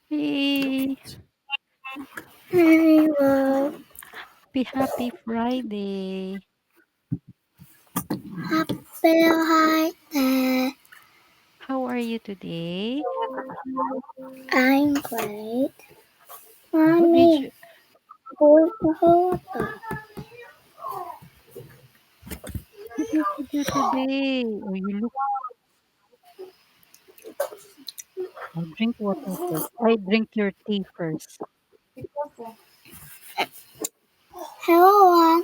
Hey, I will happy Friday. hide that How are you today? I'm great. What did Mommy, you hold on. what did you do today? Oh, you look. I drink water first. I drink your tea first. Hello,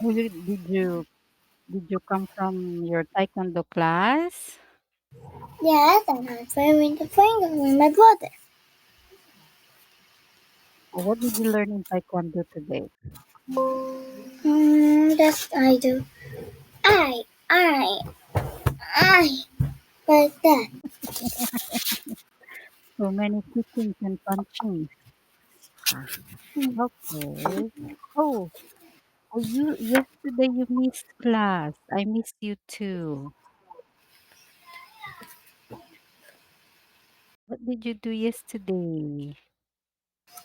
Oh, did you come from your taekwondo class? yes, and I'm playing the finger with my brother. Or what did you learn in taekwondo today? That's I do. I, I, I, like that. So many kickings and punchings. Ah, okay. Oh, you yesterday you missed class. I missed you too. What did you do yesterday?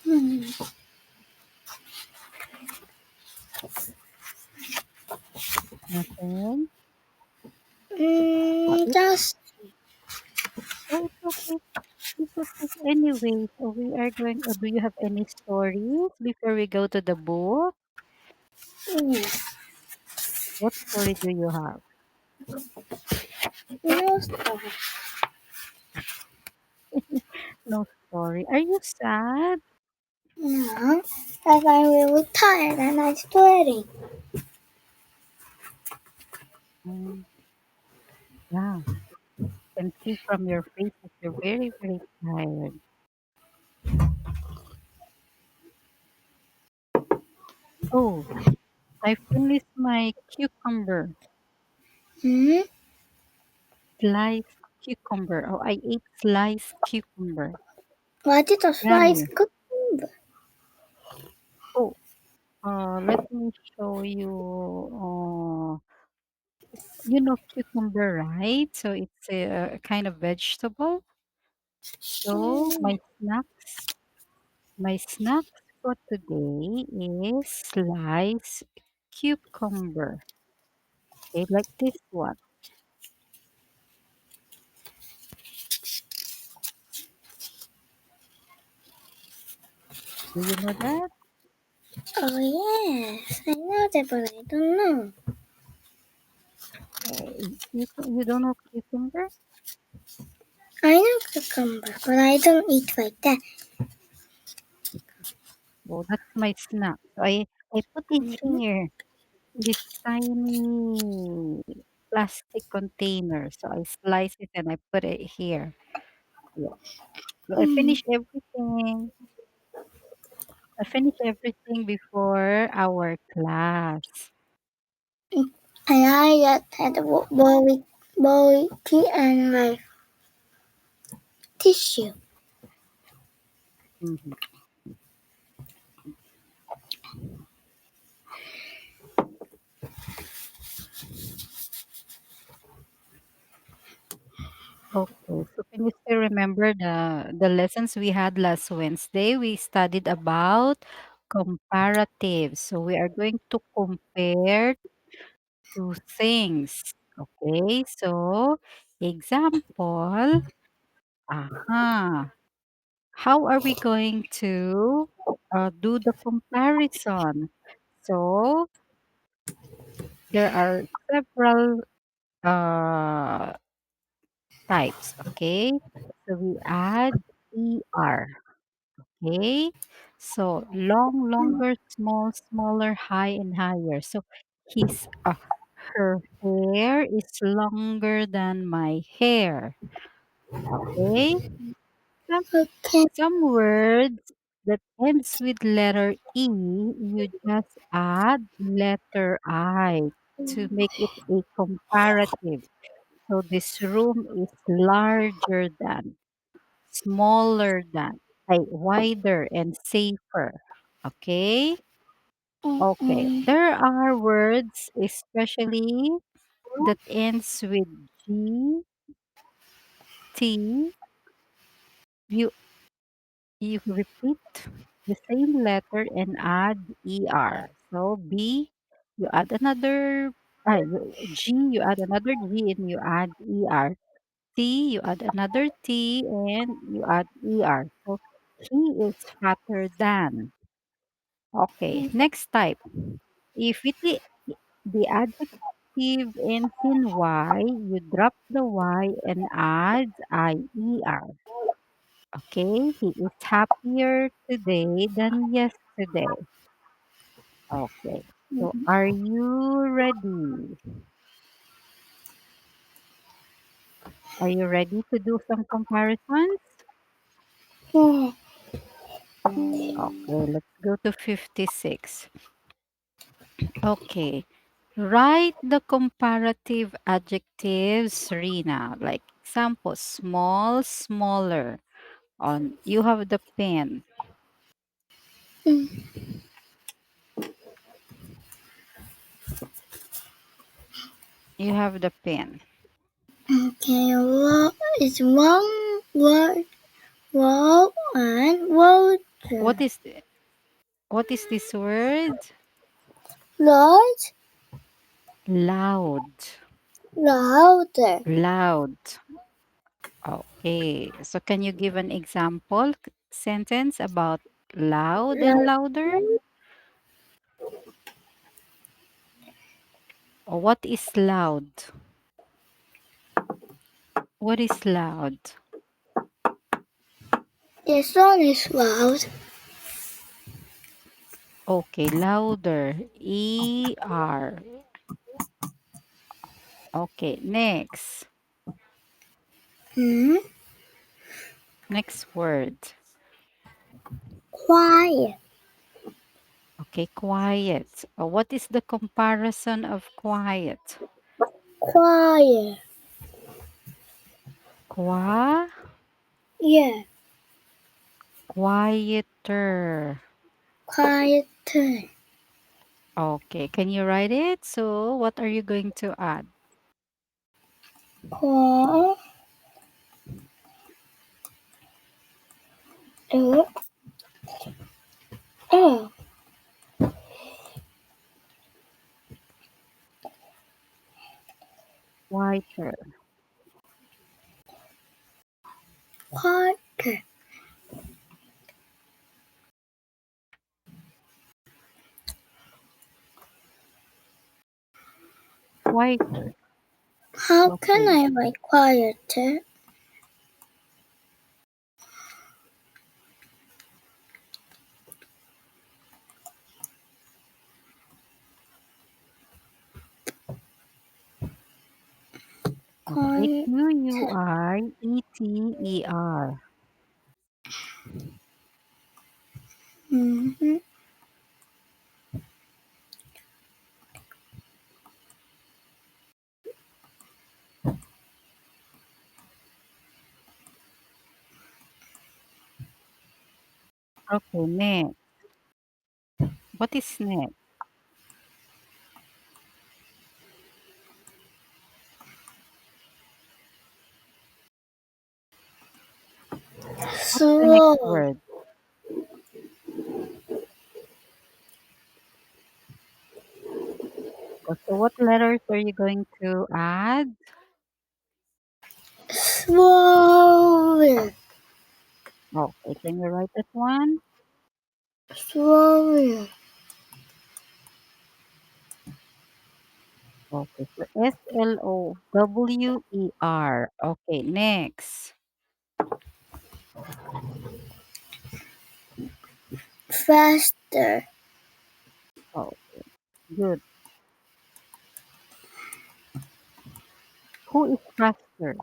Hmm. Nothing? It's Just oh, it's okay. It's okay. Anyway, so we are going. Do you have any stories before we go to the book? yeah, What story do you have? no stuff. No story. Are you sad? No, because I'm really tired and I'm sweating. Mm, yeah, can see from your face that you're very, very tired. Oh, I finished my cucumber, Hmm? sliced cucumber. Oh, I ate sliced cucumber. What is a slice Yummy. cucumber? Oh, let me show you. You know cucumber, right? So it's a kind of vegetable. So my snacks for today is sliced cucumber. Okay, like this one. Do you know that? Oh yes, I know that, but I don't know. You don't know cucumber? I know cucumber, but I don't eat like that. Well, that's my snack. So I put it Mhm. here in this tiny plastic container. So I slice it and I put it here. Yeah. So I Mm. finish everything. I finished everything before our class. And I just had a boy tea and my tissue. Mhm. Okay, so can you still remember the lessons we had last Wednesday? We studied about comparatives. So we are going to compare two things. Okay, so example, aha, how are we going to do the comparison? So there are several uh, types. Okay, so we add er. Okay, so long, longer, small, smaller, high, and higher. So his her hair is longer than my hair. Okay, some Okay. some words that ends with letter E, you just add letter I to make it a comparative. So this room is larger than, smaller than, wider and safer. Okay? Okay, Mm-mm. there are words especially that ends with G, T. You repeat the same letter and add er. So B, you add another G, you add another G and you add er. T, you add another T and you add er. So he is fatter than. Okay, next type. If the adjective ends in Y, you drop the Y and add IER. Okay, he is happier today than yesterday. Okay, so are you ready? Are you ready to do some comparisons? Yeah. Okay, let's go to 56. Okay, write the comparative adjectives, Rina. Like example, small, smaller. On you have the pen. Mm. You have the pen. Okay, what is one word, wow, and water? What is what is this word? Large, Loud. louder. Loud. Okay. So can you give an example sentence about loud and Like, louder? Or what is loud? What is loud? this one is loud. Okay, louder. ER. Okay, next. Hmm? Next word. Quiet, Okay, quiet. What is the comparison of quiet? quiet. Qua, Yeah, quieter. quieter. Okay, can you write it? So, what are you going to add? Quiet. Oh, Quieter. quieter. Quieter. How can Okay. I write quieter? Okay. Quieter. Quieter. Mm-hmm. Okay, next. What is next? What's the next Slow. word? So, what letters are you going to add? Slower. Okay, can you write that one? Slower. Okay, so Slower. Okay, next. Faster. Oh, good. Who is faster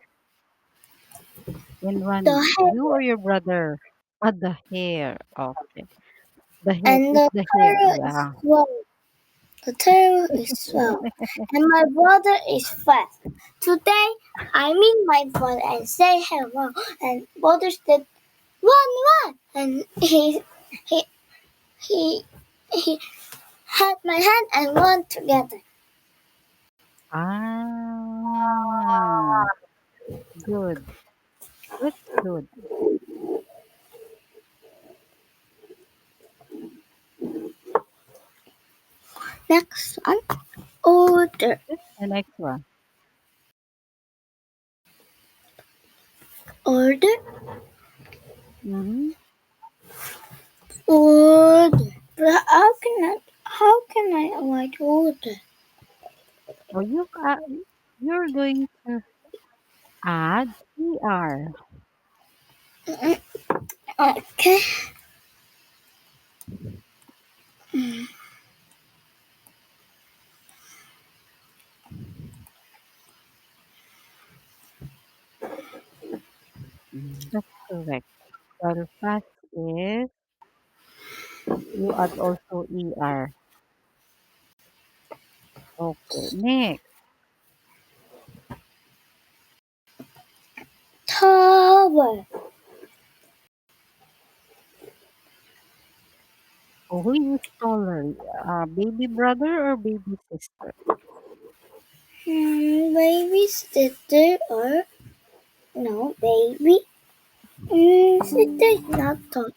in The running? You hair or your brother? The hair. Okay. The hair. and It's the the hair. tail is Yeah. slow. The tail is slow. And my brother is fast. Today I meet my brother and say hello. And brother said, run, run. And he, he, he had my hand and one together. Ah, good. That's good. Next one. Order. That's the next one. Order. Mm-hmm. Order. But how can I avoid order? Oh, you're going to add er. Okay. That's correct. Well, fast is you add also er. Okay, next. Tower. Oh, who is taller? Baby brother or baby sister? Baby sister or no baby. Sister is not taller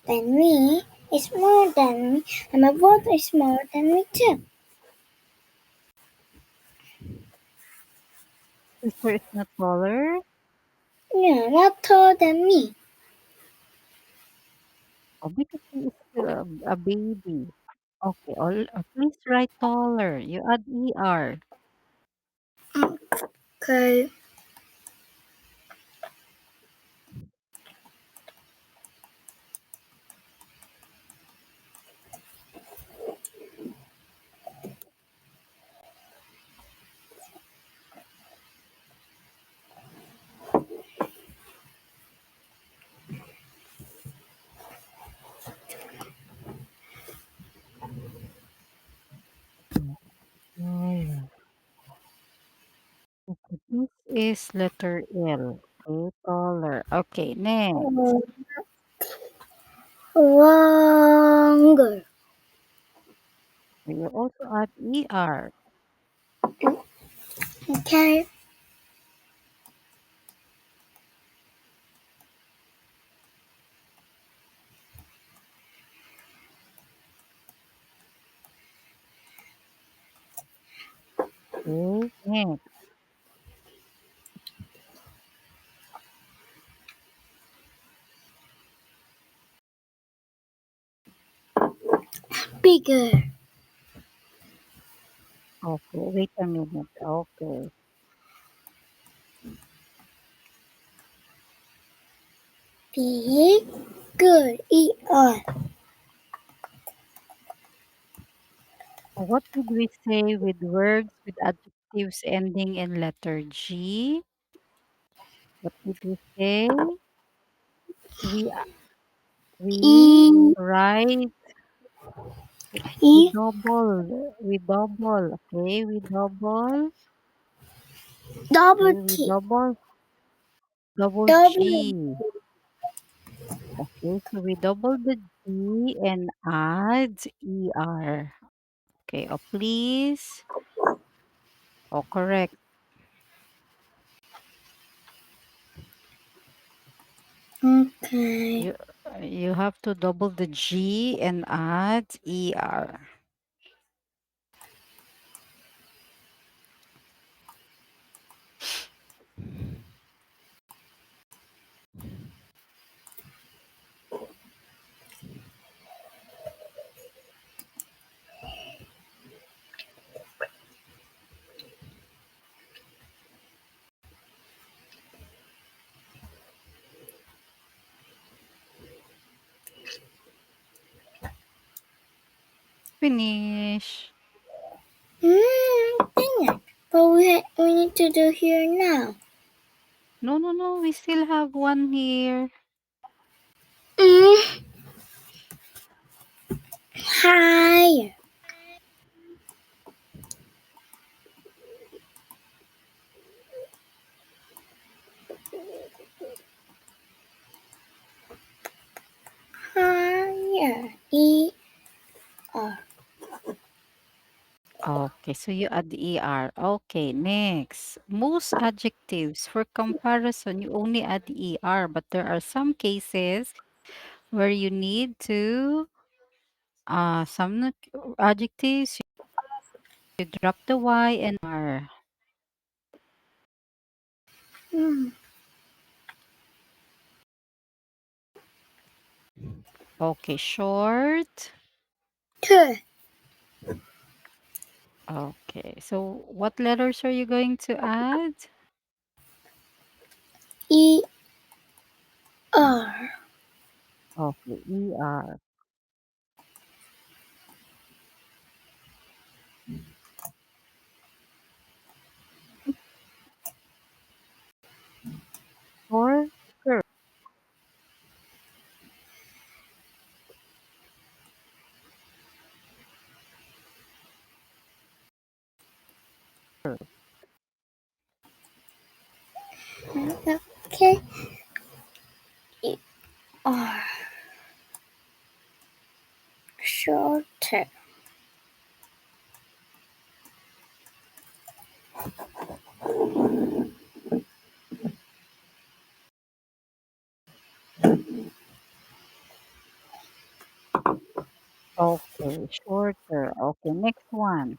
than me. Is more than me, and my brother is more than me too. Sister is not taller. Yeah, not taller than me. Oh, because he is still a baby. Okay, please write taller. You add er. Okay. Taller. Okay, this is letter L. Okay, taller. Okay, next. Longer. You also add er. Okay. Okay, next. Bigger. Okay, wait a minute. Okay. Bigger. E-R. What did we say with words with adjectives ending in letter G? What did we say? We we E. write E. we double, okay? Double We T. double W. G. Okay, so we double the G and add er. Okay, oh please. Oh, correct. Okay. You you have to double the G and add er. Finish. Dang it. But we need to do here now. No, no, no. We still have one here. Mm, higher. Higher. E-R. Okay, so you add ER. Okay, next. Most adjectives for comparison, you only add ER, but there are some cases where you need to some adjectives you drop the Y and R. Hmm. Okay, short. T. Okay, so what letters are you going to add? E. R. Okay, ER. Shorter. Okay. E. R. Shorter. Okay, shorter. Okay, next one.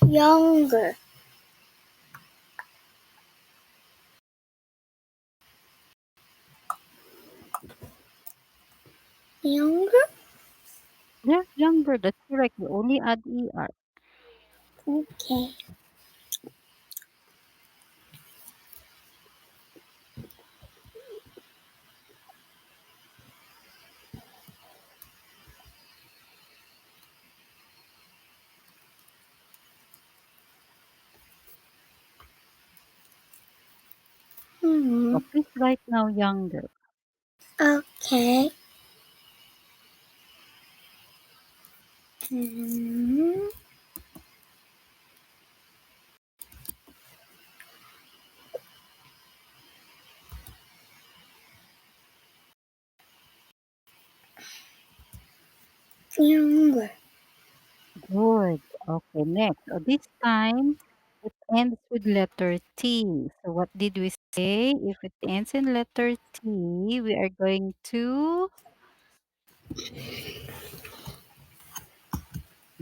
Younger. Younger. Yeah, younger. That's correct. You only add ER. Okay. Hmm. So please write now younger. Okay. Hmm. Younger. Good. Okay, next. So this time it ends with letter T. So what did we say? If it ends in letter T, we are going to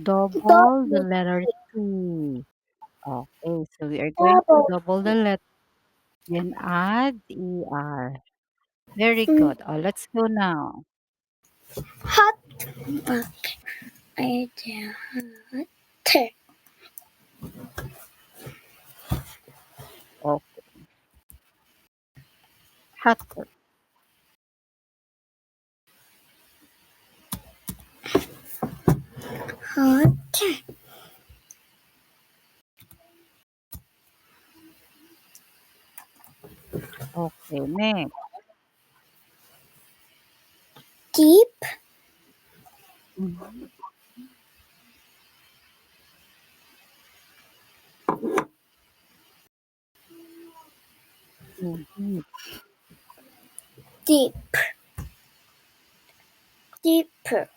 double the Double. letter T. Okay, so we are going to Double. double the letter, then add ER. Very Hmm. good. Let's go now. Hot. Okay. I do. Hot. Oh, hotter. Hot. Okay, next. Deep. Mhm. Mhm. Deep. Deeper.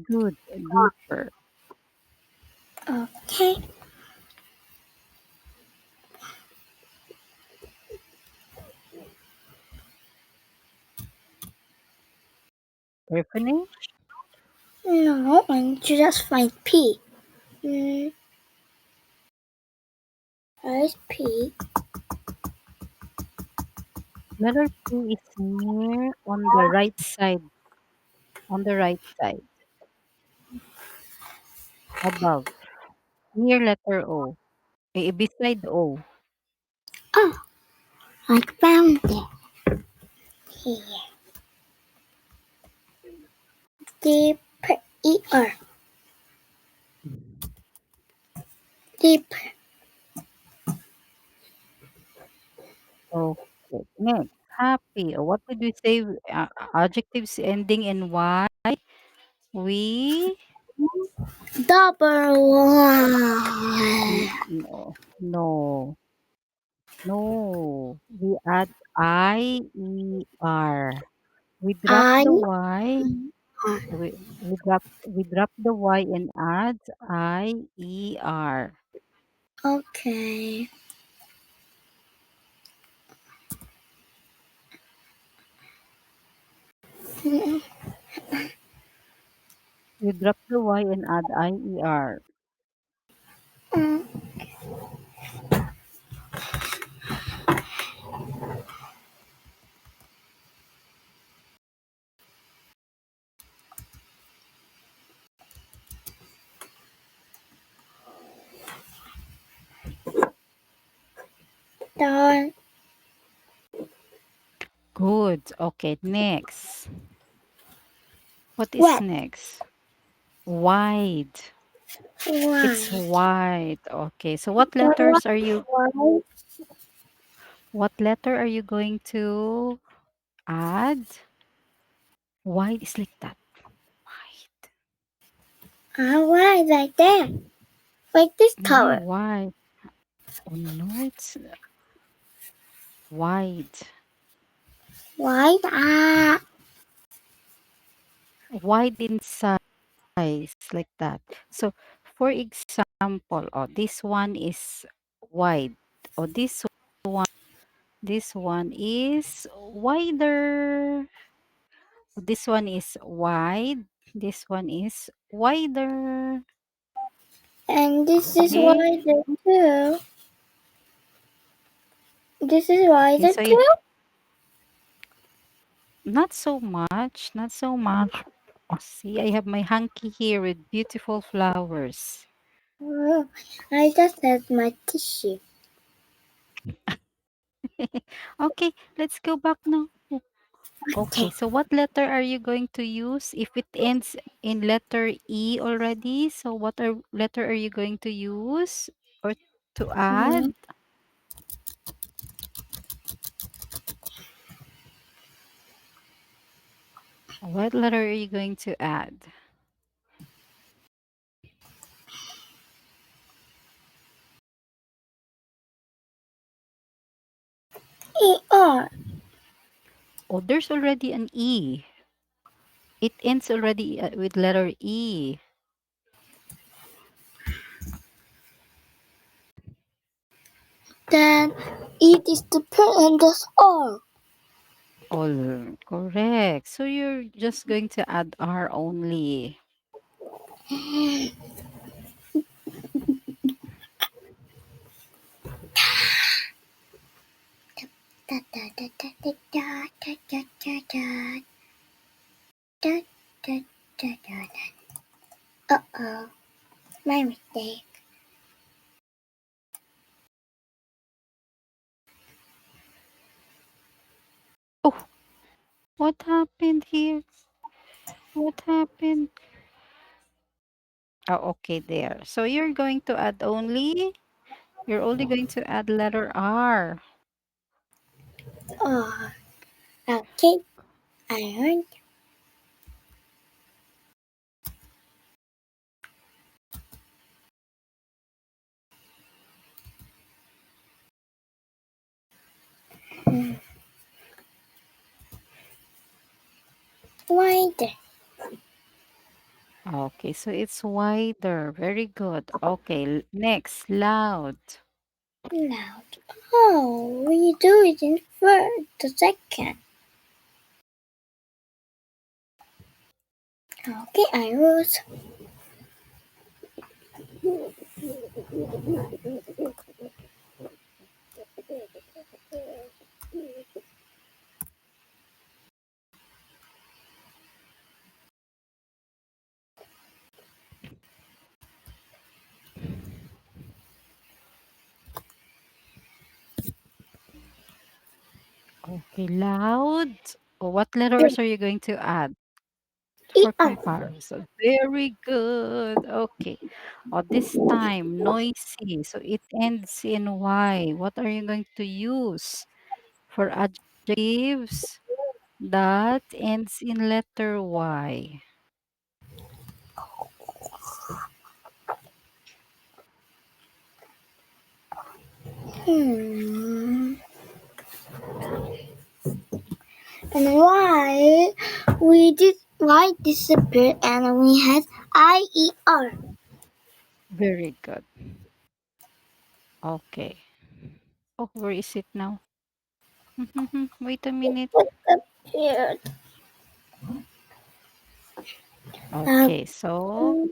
Good. Deeper. Okay. We're finished. No, and you just find P. Where's P? Letter P is near on the right side. On the right side. Above. Near letter O. Beside O. Oh, I found it. Here. Deeper. E-R. Deeper. Okay. Next. Happy. What did we say? Adjectives ending in Y. We Double one. no. No. No. We add IER. We drop I. the Y. R. We drop the Y and add I-E-R. Okay. Mm, We drop the Y and add I-E-R. mm, Done. Good. Okay, next. What is What? next? Wide. It's Why? wide. Okay. So Why? Why? what letter are you going to add? Wide is like that. Wide. Why like that? Like this Mm-hmm, color. wide. Oh no, it's wide. Why? Wide in size like that. So for example, oh, this one is wide. Oh, this one is wider. This one is wide. This one is wider. And this is Okay. why the two. This is why Okay. the So you two. not so much. Not so much. Oh, see, I have my hanky here with beautiful flowers. Oh, I just had my tissue. Okay, let's go back now. Okay, Okay. so what letter are you going to use if it ends in letter E already? So letter are you going to use or to Mm, add? What letter are you going to add? ER. Oh, there's already an E. It ends already with letter E. Then it is the parent that's all. All correct. So you're just going to add R only. Da, da, da, da, da, da, da, da, da, da, da, da, da, da, da. Uh-oh. My mistake. Oh, what happened here? What happened? Oh, okay, there. So you're only going to add letter R. Oh, okay. I heard. Mm. Why the Okay, so it's wider. Very good. Okay, next, loud. loud? Oh, we do it in first, the second. Okay, I was. Okay, loud. Oh, what letters are you going to add for ER. comparison? Very good. Okay. Oh, this time, noisy. So it ends in Y. What are you going to use for adjectives that ends in letter Y? Hmm. And why we did Y disappeared and we had IER. Very good. Okay. Oh, where is it now? Wait a minute. Disappeared. Uh, Okay, so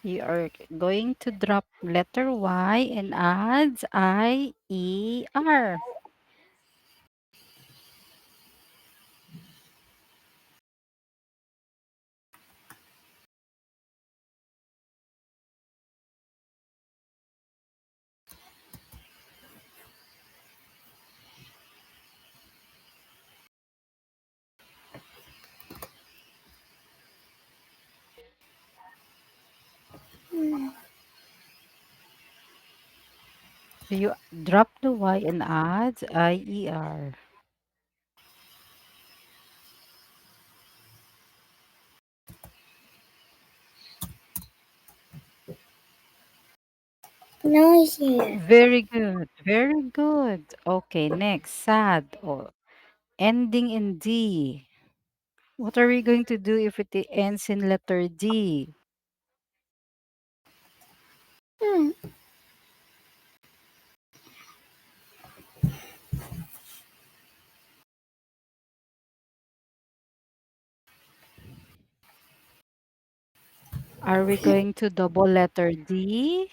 you are going to drop letter Y and add IER. So you drop the Y and add IER. no is here. Very good. Very good. Okay, next, sad. Oh, ending in D. What are we going to do if it ends in letter D? Hmm. Are we going to double letter D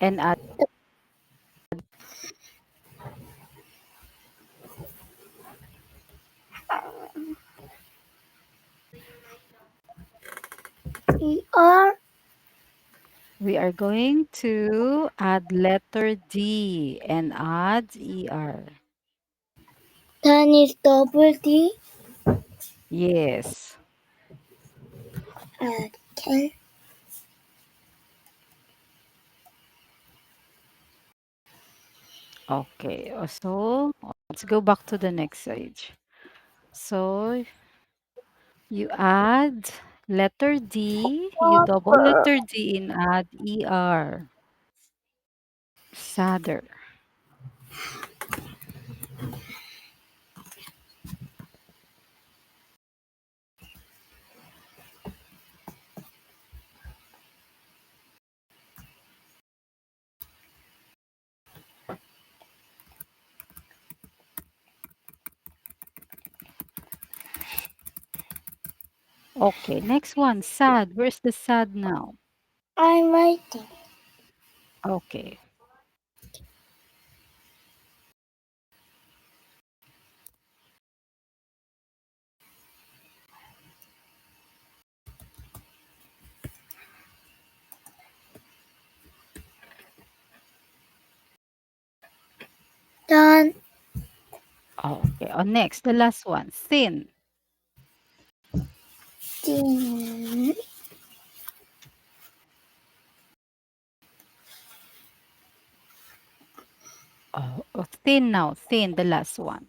and add? ER. We are going to add letter D and add ER. Then is double D. Yes. Okay. Okay. So let's go back to the next page. So you add letter D, you double letter D and add ER. Sadder. Okay, next one, sad. Where's the sad now? I'm writing. Okay. Done. Okay. Oh, next, the last one, thin. Then Thin now, thin, the last one.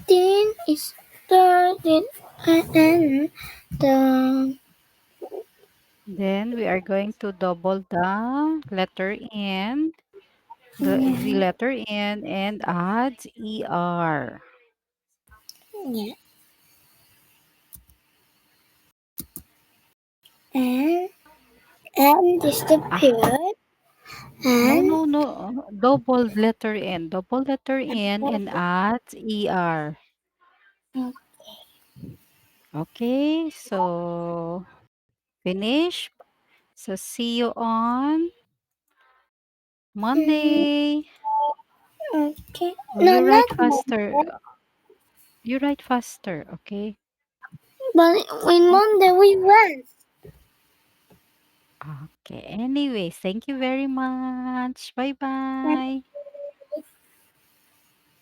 then is the and the Then we are going to double the letter N, the yeah, letter N and add ER. yeah. And Ah, disappeared no, and no, no. Double letter N and add ER. Okay, so finish. So see you on mm, Monday. okay. Oh, No, you not write faster. Monday. You write faster, okay? But in Oh, Monday we went. okay. Anyway, thank you very much. Bye bye.